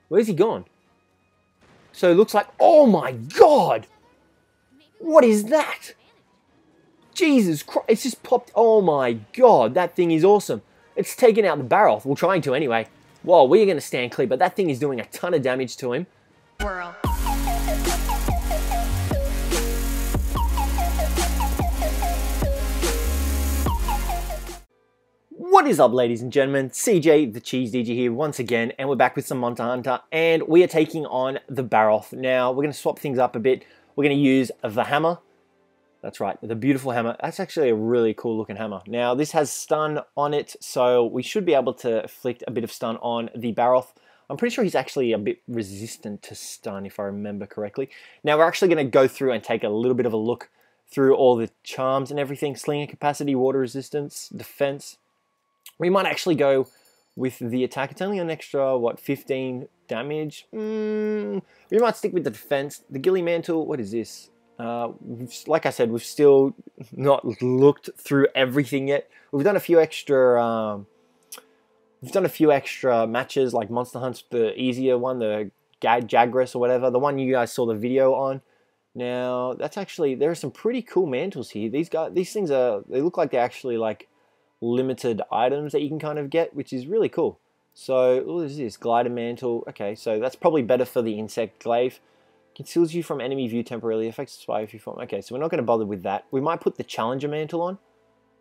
Where's he gone? So it looks like, oh my god! What is that? Jesus Christ, it's just popped. Oh my god, that thing is awesome. It's taken out the Barroth. We're trying to anyway. Whoa, we're going to stand clear, but that thing is doing a ton of damage to him. Whirl. What is up, ladies and gentlemen? Cjthecheesedj here once again, and we're back with some Monster Hunter, and we are taking on the Barroth. Now, we're going to swap things up a bit. We're going to use the hammer. That's right, the beautiful hammer. That's actually a really cool looking hammer. Now, this has stun on it, so we should be able to inflict a bit of stun on the Barroth. I'm pretty sure he's actually a bit resistant to stun, if I remember correctly. Now, we're actually going to go through and take a little bit of a look through all the charms and everything. Slinger capacity, water resistance, defense. We might actually go with the attack. It's only an extra, what, 15 damage? We might stick with the defense. The Ghillie Mantle, what is this? Like I said, we've still not looked through everything yet. We've done a few extra matches, like Monster Hunt's the easier one, the Jagras or whatever, the one you guys saw the video on. Now, that's actually, there are some pretty cool mantles here. These things are, they look like they're actually like limited items that you can kind of get, which is really cool. So, what is this? Glider Mantle. Okay, so that's probably better for the Insect Glaive. Conceals you from enemy view temporarily. Affects spy if you form. Okay, so we're not going to bother with that. We might put the Challenger Mantle on.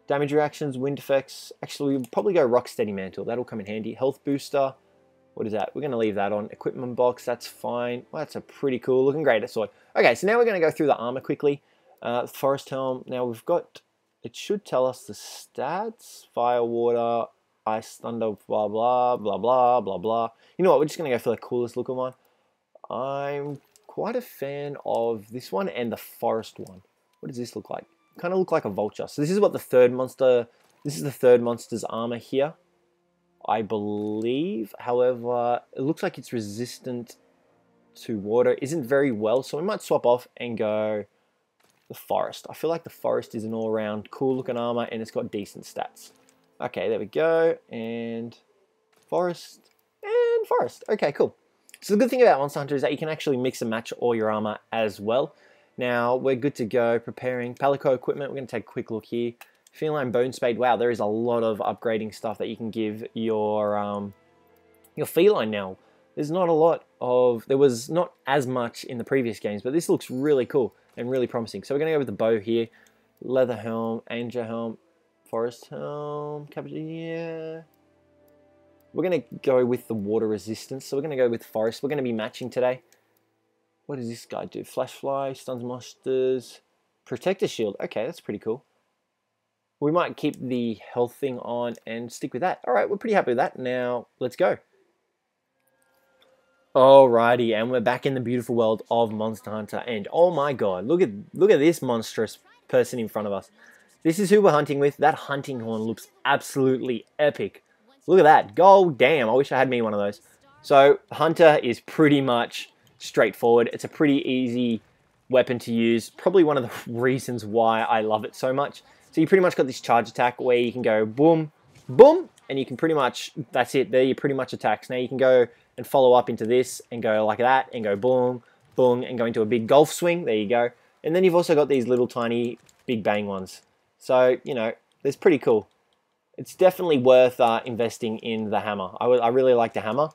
Damage reactions, wind effects. Actually, we'll probably go Rocksteady Mantle. That'll come in handy. Health Booster. What is that? We're going to leave that on. Equipment Box. That's fine. Well, that's a pretty cool looking greater sword. Okay, so now we're going to go through the armor quickly. Forest Helm. Now we've got... It should tell us the stats. Fire, water, ice, thunder, blah, blah, blah, blah, blah, blah. You know what? We're just going to go for the coolest looking one. I'm quite a fan of this one and the forest one. What does this look like? Kind of look like a vulture. So this is what the third monster... This is the third monster's armor here, I believe. However, it looks like it's resistant to water. Isn't very well. So we might swap off and go... the forest. I feel like the forest is an all-around cool looking armor and it's got decent stats. Okay, there we go. And forest and forest. Okay, cool. So the good thing about Monster Hunter is that you can actually mix and match all your armor as well. Now we're good to go. Preparing Palico equipment. We're going to take a quick look here. Feline Bone Spade. Wow, there is a lot of upgrading stuff that you can give your feline now. There's not a lot of... There was not as much in the previous games, but this looks really cool and really promising. So we're going to go with the bow here. Leather Helm, Angel Helm, Forest Helm, yeah. We're going to go with the water resistance. So we're going to go with forest. We're going to be matching today. What does this guy do? Flash Fly, stuns monsters, Protector Shield. Okay, that's pretty cool. We might keep the health thing on and stick with that. All right, we're pretty happy with that. Now, let's go. Alrighty, and we're back in the beautiful world of Monster Hunter, and oh my god, look at this monstrous person in front of us. This is who we're hunting with. That hunting horn looks absolutely epic. Look at that. God damn, I wish I had me one of those. So, Hunter is pretty much straightforward. It's a pretty easy weapon to use. Probably one of the reasons why I love it so much. So you pretty much got this charge attack where you can go boom, boom, and you can pretty much, that's it, there you pretty much attacks. Now you can go and follow up into this and go like that and go boom, boom, and go into a big golf swing. There you go. And then you've also got these little tiny big bang ones. So, you know, it's pretty cool. It's definitely worth investing in the hammer. I really like the hammer.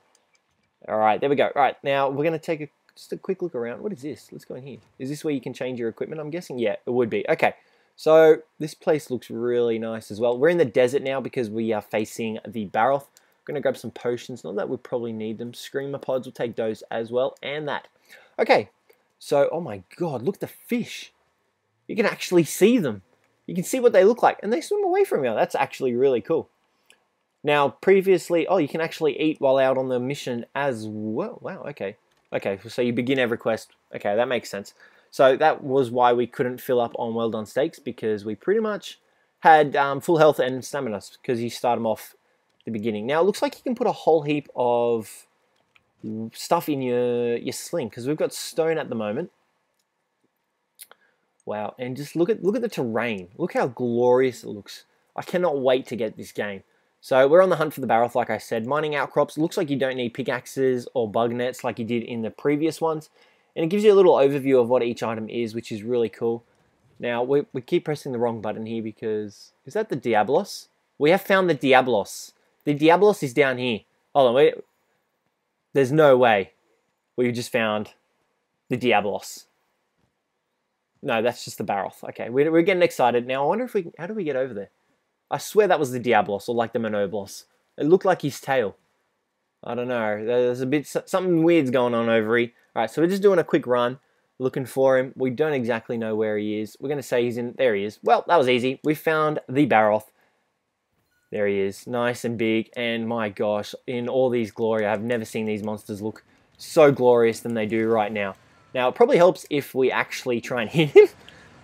All right, there we go. All right, now we're going to take just a quick look around. What is this? Let's go in here. Is this where you can change your equipment? I'm guessing, yeah, it would be. Okay, so this place looks really nice as well. We're in the desert now because we are facing the Barroth. We're going to grab some potions. Not that we probably need them. Screamer pods, we'll take those as well, and that. Okay, so, oh my god, look at the fish. You can actually see them. You can see what they look like, and they swim away from you. That's actually really cool. Now, previously, oh, you can actually eat while out on the mission as well. Wow, okay. Okay, so you begin every quest. Okay, that makes sense. So that was why we couldn't fill up on well done steaks, because we pretty much had full health and stamina, because you start them off at the beginning. Now, it looks like you can put a whole heap of stuff in your sling, because we've got stone at the moment. Wow, and just look at the terrain. Look how glorious it looks. I cannot wait to get this game. So we're on the hunt for the Barroth, like I said. Mining outcrops. Looks like you don't need pickaxes or bug nets like you did in the previous ones. And it gives you a little overview of what each item is, which is really cool. Now, we keep pressing the wrong button here because... Is that the Diablos? We have found the Diablos. The Diablos is down here. Hold on, wait. There's no way we just found the Diablos. No, that's just the Barroth. Okay, we're getting excited. Now, I wonder if we can... How do we get over there? I swear that was the Diablos, or like the Monoblos. It looked like his tail. I don't know. There's a bit... Something weird's going on over here. Alright, so we're just doing a quick run. Looking for him. We don't exactly know where he is. We're going to say he's in... There he is. Well, that was easy. We found the Barroth. There he is. Nice and big. And my gosh, in all these glory, I've never seen these monsters look so glorious than they do right now. Now, it probably helps if we actually try and hit him.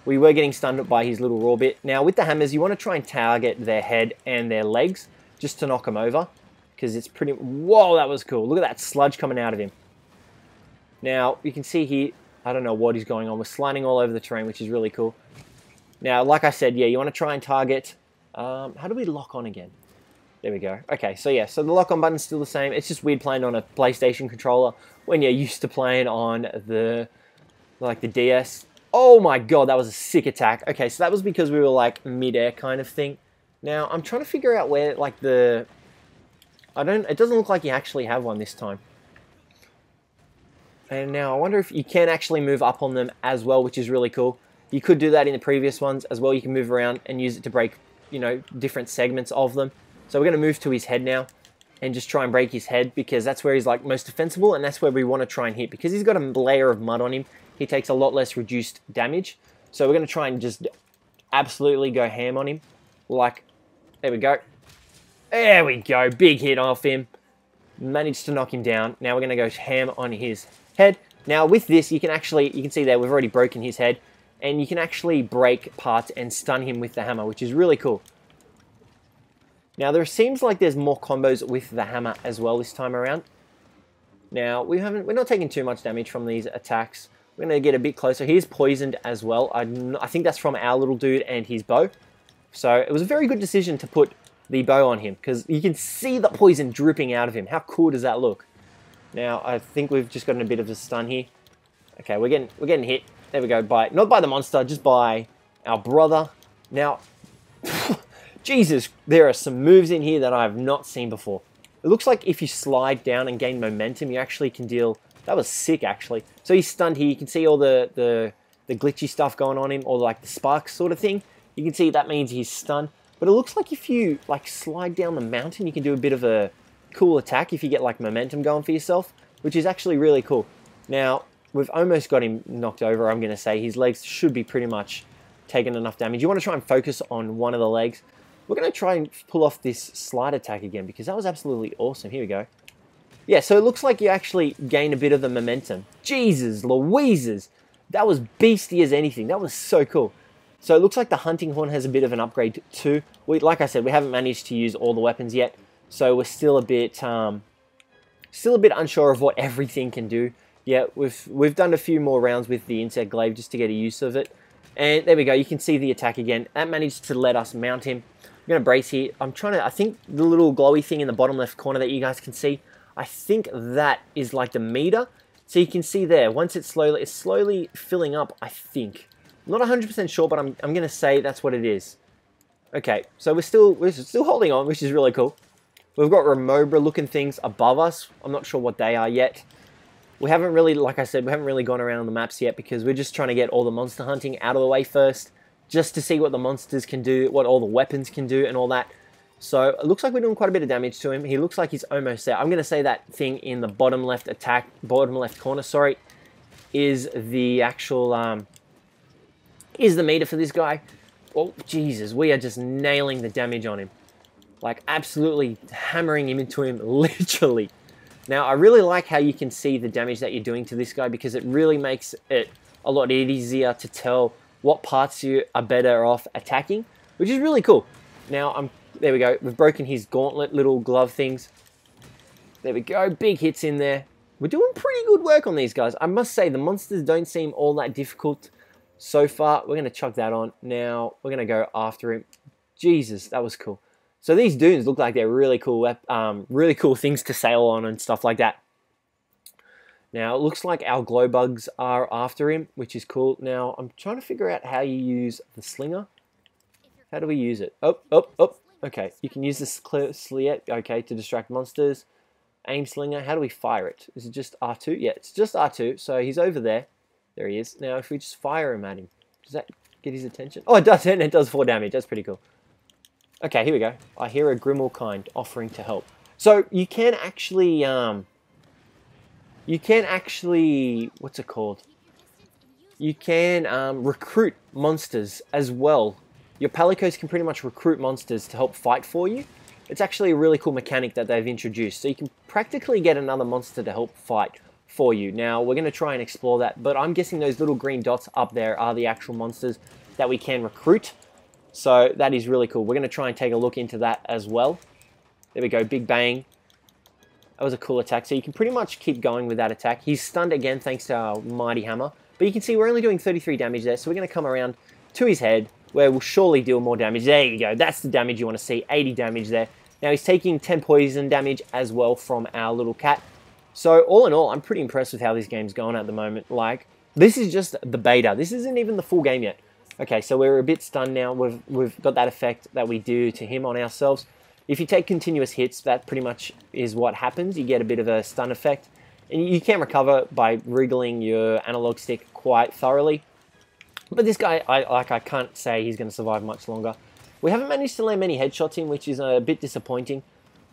We were getting stunned by his little raw bit. Now, with the hammers, you want to try and target their head and their legs just to knock them over. Because it's pretty... Whoa, that was cool. Look at that sludge coming out of him. Now, you can see here... I don't know what is going on. We're sliding all over the terrain, which is really cool. Now, like I said, yeah, you want to try and target... how do we lock on again? There we go. Okay, so yeah, so the lock-on button's still the same. It's just weird playing on a PlayStation controller when you're used to playing on the DS. Oh my god, that was a sick attack. Okay, so that was because we were like mid-air kind of thing. Now, I'm trying to figure out where like the... It doesn't look like you actually have one this time. And now I wonder if you can actually move up on them as well, which is really cool. You could do that in the previous ones as well. You can move around and use it to break, you know, different segments of them. So we're going to move to his head now and just try and break his head because that's where he's like most defensible and that's where we want to try and hit. Because he's got a layer of mud on him, he takes a lot less reduced damage. So we're going to try and just absolutely go ham on him. Like, there we go. There we go. Big hit off him. Managed to knock him down. Now we're going to go ham on his head. Now with this, you can see there, we've already broken his head. And you can actually break parts and stun him with the hammer, which is really cool. Now there seems like there's more combos with the hammer as well this time around. Now we're not taking too much damage from these attacks. We're going to get a bit closer. He's poisoned as well. I think that's from our little dude and his bow. So it was a very good decision to put the bow on him because you can see the poison dripping out of him. How cool does that look? Now I think we've just gotten a bit of a stun here. Okay, we're getting hit. There we go. Not by the monster, just by our brother. Now, Jesus, there are some moves in here that I have not seen before. It looks like if you slide down and gain momentum, you actually can deal... That was sick, actually. So he's stunned here. You can see all the glitchy stuff going on him, or like the sparks sort of thing. You can see that means he's stunned. But it looks like if you like slide down the mountain, you can do a bit of a cool attack if you get like momentum going for yourself, which is actually really cool. Now, we've almost got him knocked over, I'm going to say. His legs should be pretty much taking enough damage. You want to try and focus on one of the legs. We're going to try and pull off this slide attack again because that was absolutely awesome. Here we go. Yeah, so it looks like you actually gain a bit of the momentum. Jesus Louises! That was beastie as anything. That was so cool. So it looks like the hunting horn has a bit of an upgrade too. Like I said, we haven't managed to use all the weapons yet. So we're still a bit unsure of what everything can do. Yeah, we've done a few more rounds with the insect glaive just to get a use of it. And there we go, you can see the attack again. That managed to let us mount him. I'm going to brace here. I think the little glowy thing in the bottom left corner that you guys can see, I think that is like the meter. So you can see there, once it's slowly filling up, I think. I'm not 100% sure, but I'm going to say that's what it is. Okay, so we're still holding on, which is really cool. We've got Remobra looking things above us. I'm not sure what they are yet. We haven't really, like I said, we haven't really gone around the maps yet because we're just trying to get all the monster hunting out of the way first, just to see what the monsters can do, what all the weapons can do and all that. So it looks like we're doing quite a bit of damage to him. He looks like he's almost there. I'm going to say that thing in the bottom left corner, sorry, is the actual, is the meter for this guy. Oh, Jesus, we are just nailing the damage on him. Like, absolutely hammering him into him, literally. Now, I really like how you can see the damage that you're doing to this guy because it really makes it a lot easier to tell what parts you are better off attacking, which is really cool. Now, there we go. We've broken his gauntlet little glove things. There we go. Big hits in there. We're doing pretty good work on these guys. I must say, the monsters don't seem all that difficult so far. We're going to chuck that on. Now, we're going to go after him. Jesus, that was cool. So these dunes look like they're really cool things to sail on and stuff like that. Now, it looks like our glow bugs are after him, which is cool. Now, I'm trying to figure out how you use the slinger. How do we use it? Oh. Okay, you can use the sliet, okay, to distract monsters. Aim slinger, how do we fire it? Is it just R2? Yeah, it's just R2, so he's over there. There he is. Now, if we just fire him at him, does that get his attention? Oh, it does, and it does 4 damage. That's pretty cool. Okay, here we go. I hear a Grimmelkind offering to help. So, you can actually, what's it called? You can recruit monsters as well. Your Palicos can pretty much recruit monsters to help fight for you. It's actually a really cool mechanic that they've introduced. So you can practically get another monster to help fight for you. Now, we're going to try and explore that, but I'm guessing those little green dots up there are the actual monsters that we can recruit. So that is really cool. We're going to try and take a look into that as well. There we go, big bang. That was a cool attack. So you can pretty much keep going with that attack. He's stunned again thanks to our mighty hammer. But you can see we're only doing 33 damage there. So we're going to come around to his head, where we'll surely deal more damage. There you go. That's the damage you want to see. 80 damage there. Now he's taking 10 poison damage as well from our little cat. So all in all, I'm pretty impressed with how this game's going at the moment. Like, this is just the beta. This isn't even the full game yet. Okay, so we're a bit stunned now. We've got that effect that we do to him on ourselves. If you take continuous hits, that pretty much is what happens. You get a bit of a stun effect. And you can recover by wriggling your analog stick quite thoroughly. But this guy, I can't say he's going to survive much longer. We haven't managed to land many headshots in, which is a bit disappointing.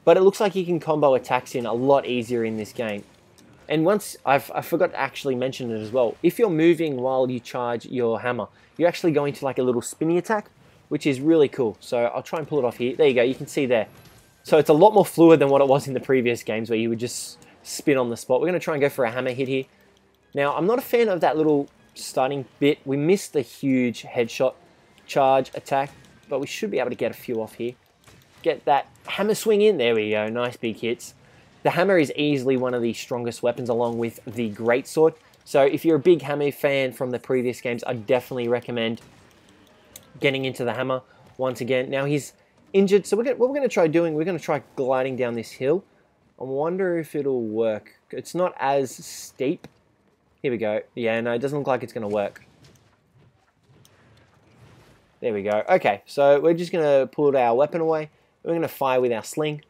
But it looks like you can combo attacks in a lot easier in this game. And once, I forgot to actually mention it as well. If you're moving while you charge your hammer, you're actually going to like a little spinny attack, which is really cool. So I'll try and pull it off here. There you go, you can see there. So it's a lot more fluid than what it was in the previous games where you would just spin on the spot. We're going to try and go for a hammer hit here. Now, I'm not a fan of that little starting bit. We missed the huge headshot charge attack, but we should be able to get a few off here. Get that hammer swing in. There we go. Nice big hits. The hammer is easily one of the strongest weapons along with the greatsword. So if you're a big hammer fan from the previous games, I definitely recommend getting into the hammer once again. Now he's injured, so what we're going to try doing, we're going to try gliding down this hill. I wonder if it'll work. It's not as steep. Here we go. Yeah, no, it doesn't look like it's going to work. There we go. Okay, so we're just going to pull our weapon away. We're going to fire with our slinger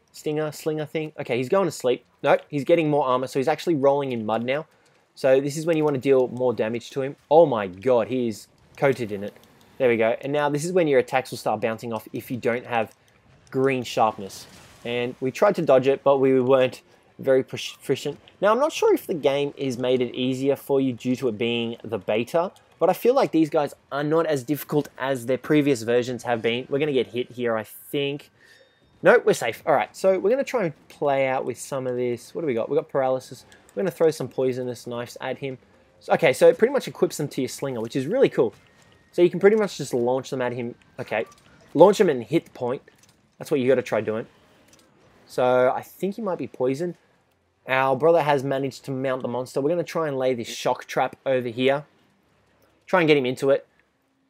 thing. Okay, he's going to sleep. Nope, he's getting more armor, so he's actually rolling in mud now. So this is when you want to deal more damage to him. Oh my god, he is coated in it. There we go. And now this is when your attacks will start bouncing off if you don't have green sharpness. And we tried to dodge it, but we weren't very proficient. Now, I'm not sure if the game is made it easier for you due to it being the beta, but I feel like these guys are not as difficult as their previous versions have been. We're going to get hit here, I think. No, we're safe. All right, so we're going to try and play out with some of this. What do we got? We got paralysis. We're going to throw some poisonous knives at him. Okay, so it pretty much equips them to your slinger, which is really cool. So you can pretty much just launch them at him. Okay, launch them and hit the point. That's what you got to try doing. So I think he might be poisoned. Our brother has managed to mount the monster. We're going to try and lay this shock trap over here. Try and get him into it.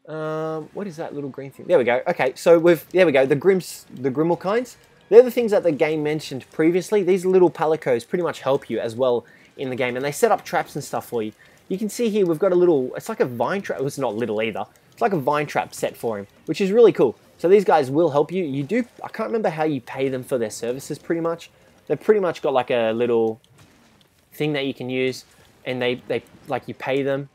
What is that little green thing? There we go. Okay, so there we go. The Grimmelkinds. They're the things that the game mentioned previously. These little palicos pretty much help you as well in the game, and they set up traps and stuff for you. You can see here we've got a little, it's like a vine trap. It's not little either. It's like a vine trap set for him, which is really cool. So these guys will help you. I can't remember how you pay them for their services pretty much. They've pretty much got like a little thing that you can use, and they like you pay them.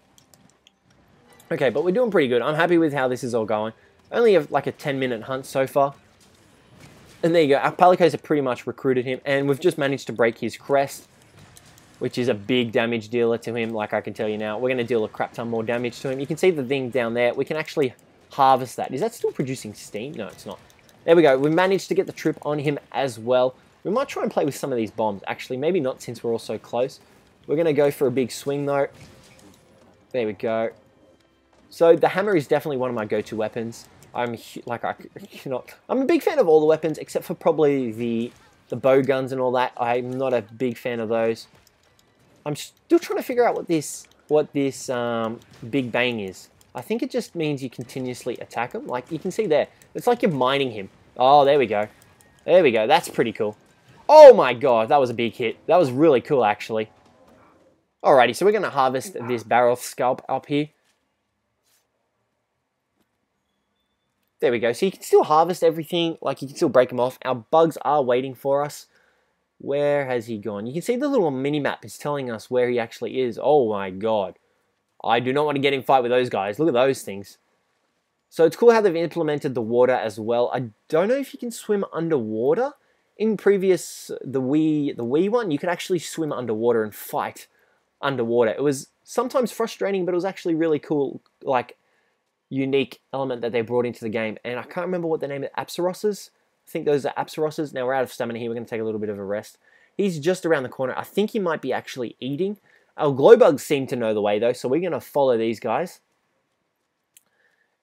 Okay, but we're doing pretty good. I'm happy with how this is all going. Only like a 10-minute hunt so far. And there you go. Our palicos have pretty much recruited him, and we've just managed to break his crest, which is a big damage dealer to him, like I can tell you now. We're going to deal a crap ton more damage to him. You can see the thing down there. We can actually harvest that. Is that still producing steam? No, it's not. There we go. We managed to get the trip on him as well. We might try and play with some of these bombs. Actually, maybe not since we're all so close. We're going to go for a big swing, though. There we go. So the hammer is definitely one of my go-to weapons. I'm a big fan of all the weapons except for probably the bow guns and all that. I'm not a big fan of those. I'm still trying to figure out what this big bang is. I think it just means you continuously attack him. Like you can see there, it's like you're mining him. Oh, there we go. There we go. That's pretty cool. Oh my god, that was a big hit. That was really cool, actually. Alrighty, so we're going to harvest this Barroth scalp up here. There we go. So you can still harvest everything. Like, you can still break them off. Our bugs are waiting for us. Where has he gone? You can see the little mini-map is telling us where he actually is. Oh my god. I do not want to get in fight with those guys. Look at those things. So it's cool how they've implemented the water as well. I don't know if you can swim underwater. In previous, the Wii one, you could actually swim underwater and fight underwater. It was sometimes frustrating, but it was actually really cool, like, unique element that they brought into the game. And I can't remember what the name of Apsoroses. I think those are Apsoroses. Now we're out of stamina here. We're going to take a little bit of a rest. He's just around the corner. I think he might be actually eating. Our glowbugs seem to know the way, though, so we're going to follow these guys.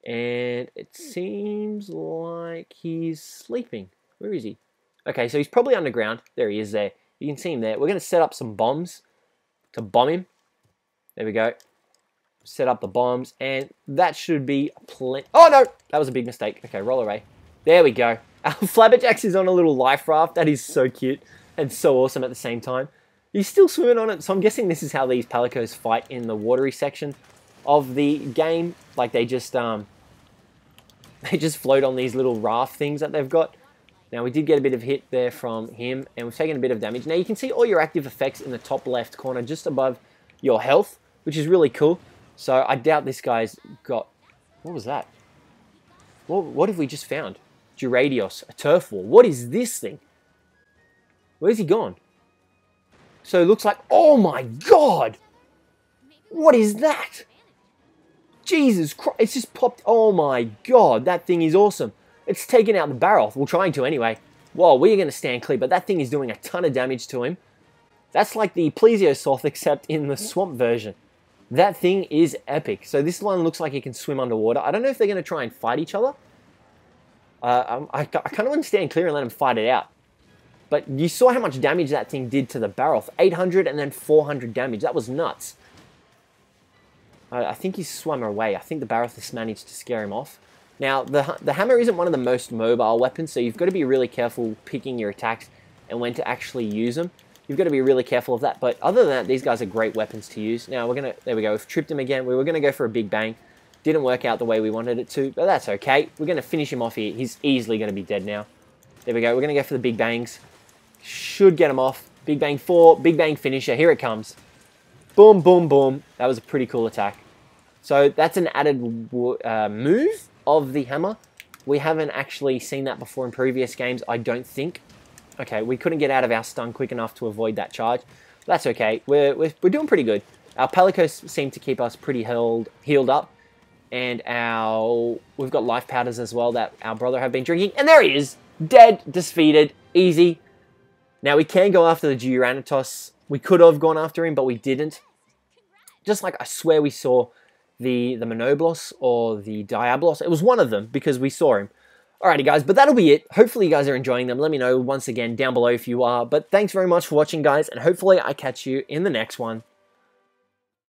And it seems like he's sleeping. Where is he? Okay, so he's probably underground. There he is there. You can see him there. We're going to set up some bombs to bomb him. There we go. Set up the bombs, and that should be plenty. Oh, no! That was a big mistake. Okay, roll away. There we go. Our Flabberjax is on a little life raft. That is so cute and so awesome at the same time. He's still swimming on it, so I'm guessing this is how these Palicos fight in the watery section of the game. Like, they just float on these little raft things that they've got. Now, we did get a bit of hit there from him, and we've taken a bit of damage. Now, you can see all your active effects in the top left corner, just above your health, which is really cool. So, I doubt this guy's got... What was that? What have we just found? Duradios, a turf wall. What is this thing? Where's he gone? So, it looks like... Oh my god! What is that? Jesus Christ, it's just popped. Oh my god, that thing is awesome. It's taken out the Barroth. We're trying to anyway. Well, we're going to stand clear, but that thing is doing a ton of damage to him. That's like the Plesiosaur, except in the swamp version. That thing is epic. So this one looks like it can swim underwater. I don't know if they're going to try and fight each other. I kind of want to stand clear and let them fight it out. But you saw how much damage that thing did to the Barroth. 800 and then 400 damage. That was nuts. I think he's swum away. I think the Barroth has managed to scare him off. Now, the hammer isn't one of the most mobile weapons, so you've got to be really careful picking your attacks and when to actually use them. You've got to be really careful of that. But other than that, these guys are great weapons to use. Now, we're going to... There we go. We've tripped him again. We were going to go for a big bang. Didn't work out the way we wanted it to, but that's okay. We're going to finish him off here. He's easily going to be dead now. There we go. We're going to go for the big bangs. Should get him off. Big bang 4. Big bang finisher. Here it comes. Boom, boom, boom. That was a pretty cool attack. So that's an added move of the hammer. We haven't actually seen that before in previous games, I don't think. Okay, we couldn't get out of our stun quick enough to avoid that charge. That's okay. We're doing pretty good. Our Palicos seem to keep us pretty healed up. And we've got life powders as well that our brother have been drinking. And there he is. Dead, defeated, easy. Now we can go after the Duranitos. We could have gone after him, but we didn't. Just like I swear we saw the Monoblos or the Diablos. It was one of them because we saw him. Alrighty guys, but that'll be it. Hopefully you guys are enjoying them. Let me know once again down below if you are. But thanks very much for watching guys, and hopefully I catch you in the next one.